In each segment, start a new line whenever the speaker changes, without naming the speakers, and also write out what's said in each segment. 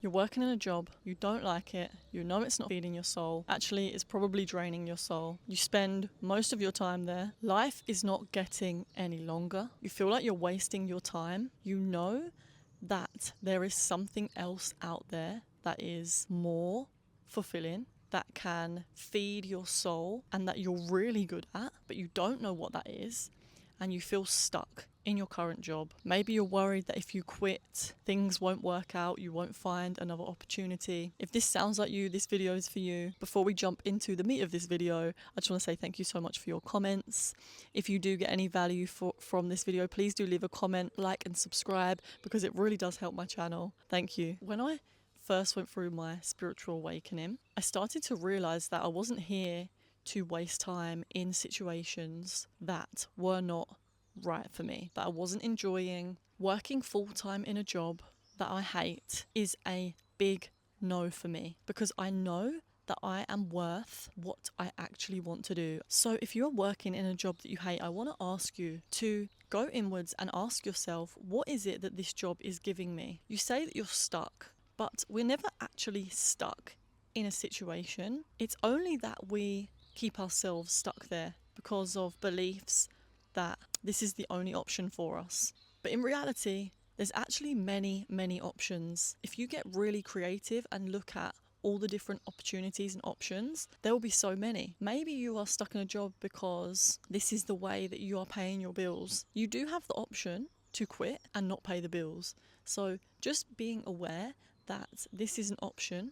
You're working in a job, you don't like it, you know it's not feeding your soul. Actually, it's probably draining your soul. You spend most of your time there. Life is not getting any longer. You feel like you're wasting your time. You know that there is something else out there that is more fulfilling, that can feed your soul, and that you're really good at, but you don't know what that is, and you feel stuck in your current job. Maybe you're worried that if you quit, things won't work out, you won't find another opportunity. If this sounds like you, this video is for you. Before we jump into the meat of this video, I just want to say thank you so much for your comments. If you do get any value from this video, please do leave a comment, like and subscribe, because it really does help my channel. Thank you. When I first went through my spiritual awakening, I started to realize that I wasn't here to waste time in situations that were not right for me, that I wasn't enjoying. Working full-time in a job that I hate is a big no for me, because I know that I am worth what I actually want to do. So if you're working in a job that you hate, I want to ask you to go inwards and ask yourself, what is it that this job is giving me? You say that you're stuck, but we're never actually stuck in a situation. It's only that we keep ourselves stuck there because of beliefs that this is the only option for us. But in reality, there's actually many options. If you get really creative and look at all the different opportunities and options, there will be so many. Maybe you are stuck in a job because this is the way that you are paying your bills. You do have the option to quit and not pay the bills. So just being aware that this is an option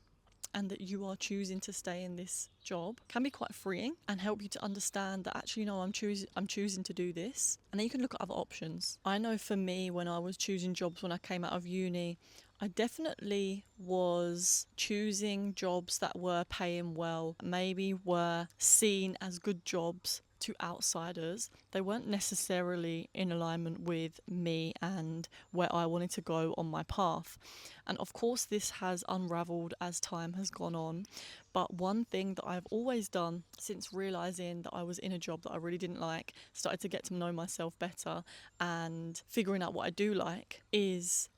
and that you are choosing to stay in this job can be quite freeing and help you to understand that actually, no, I'm choosing to do this. And then you can look at other options. I know for me, when I was choosing jobs when I came out of uni, I definitely was choosing jobs that were paying well, maybe were seen as good jobs to outsiders. They weren't necessarily in alignment with me and where I wanted to go on my path. And of course, this has unraveled as time has gone on. But one thing that I've always done since realizing that I was in a job that I really didn't like, started to get to know myself better and figuring out what I do like, is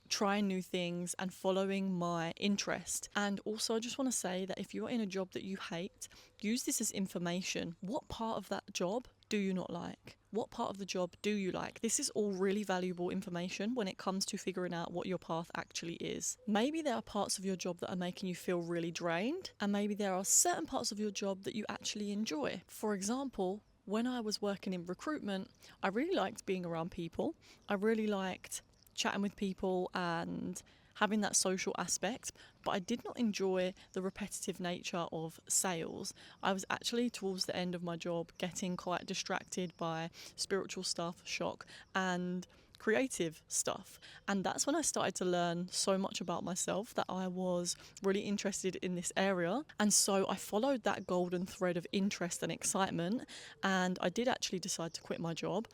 trying new things and following my interest. And also, I just want to say that if you're in a job that you hate, use this as information. What part of that job do you not like? What part of the job do you like? This is all really valuable information when it comes to figuring out what your path actually is. Maybe there are parts of your job that are making you feel really drained, and maybe there are certain parts of your job that you actually enjoy. For example, when I was working in recruitment, I really liked being around people. I really liked chatting with people and having that social aspect, but I did not enjoy the repetitive nature of sales. I was actually, towards the end of my job, getting quite distracted by spiritual stuff, shock, and creative stuff. And that's when I started to learn so much about myself that I was really interested in this area. And so I followed that golden thread of interest and excitement, and I did actually decide to quit my job.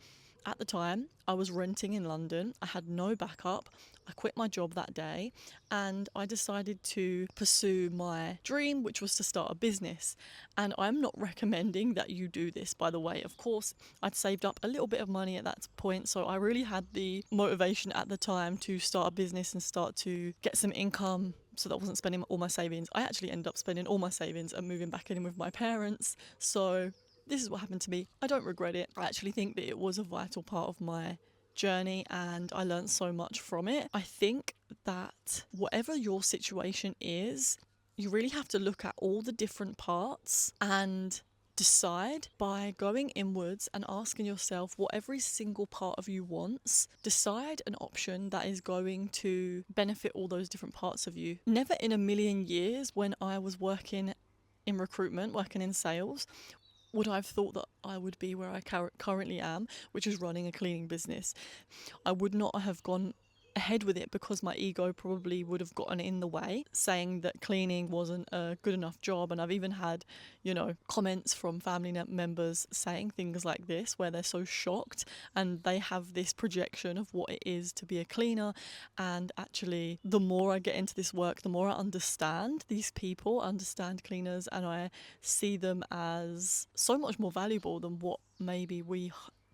At the time, I was renting in London. I had no backup. I quit my job that day and I decided to pursue my dream, which was to start a business. And I'm not recommending that you do this, by the way. Of course, I'd saved up a little bit of money at that point, so I really had the motivation at the time to start a business and start to get some income so that I wasn't spending all my savings. I actually ended up spending all my savings and moving back in with my parents. So this is what happened to me. I don't regret it. I actually think that it was a vital part of my journey and I learned so much from it. I think that whatever your situation is, you really have to look at all the different parts and decide by going inwards and asking yourself what every single part of you wants. Decide an option that is going to benefit all those different parts of you. Never in a million years, when I was working in recruitment, working in sales, would I have thought that I would be where I currently am, which is running a cleaning business. I would not have gone ahead with it because my ego probably would have gotten in the way, saying that cleaning wasn't a good enough job. And I've even had, comments from family members saying things like this, where they're so shocked and they have this projection of what it is to be a cleaner. And actually, the more I get into this work, the more I understand these people, understand cleaners, and I see them as so much more valuable than what maybe we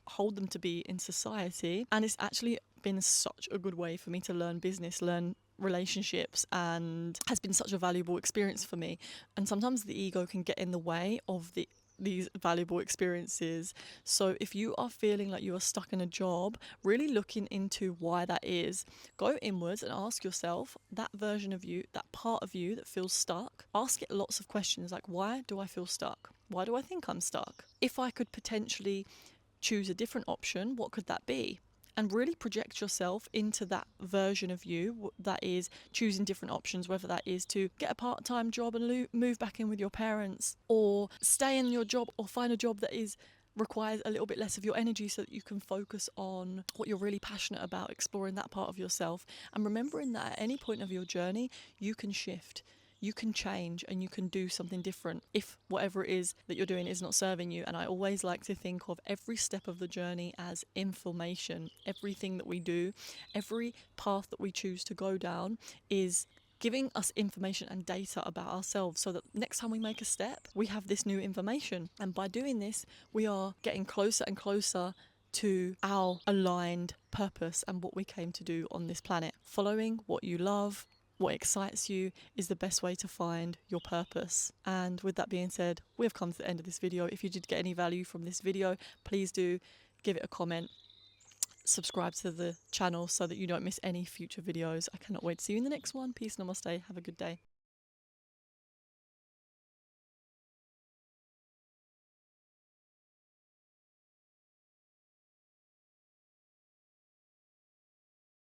hold them to be in society. And it's actually been such a good way for me to learn business, learn relationships and has been such a valuable experience for me. And sometimes the ego can get in the way of these valuable experiences. So if you are feeling like you are stuck in a job, really looking into why that is, go inwards and ask yourself, that version of you, that part of you that feels stuck, ask it lots of questions like, why do I feel stuck? Why do I think I'm stuck? If I could potentially choose a different option, what could that be? And really project yourself into that version of you that is choosing different options, whether that is to get a part-time job and move back in with your parents, or stay in your job, or find a job that requires a little bit less of your energy so that you can focus on what you're really passionate about, exploring that part of yourself. And remembering that at any point of your journey, you can shift. You can change and you can do something different if whatever it is that you're doing is not serving you. And I always like to think of every step of the journey as information. Everything that we do, every path that we choose to go down is giving us information and data about ourselves, so that next time we make a step, we have this new information. And by doing this, we are getting closer and closer to our aligned purpose and what we came to do on this planet. Following what you love, what excites you, is the best way to find your purpose. And with that being said, we have come to the end of this video. If you did get any value from this video, please do give it a comment, subscribe to the channel so that you don't miss any future videos. I cannot wait to see you in the next one. Peace, namaste, have a good day.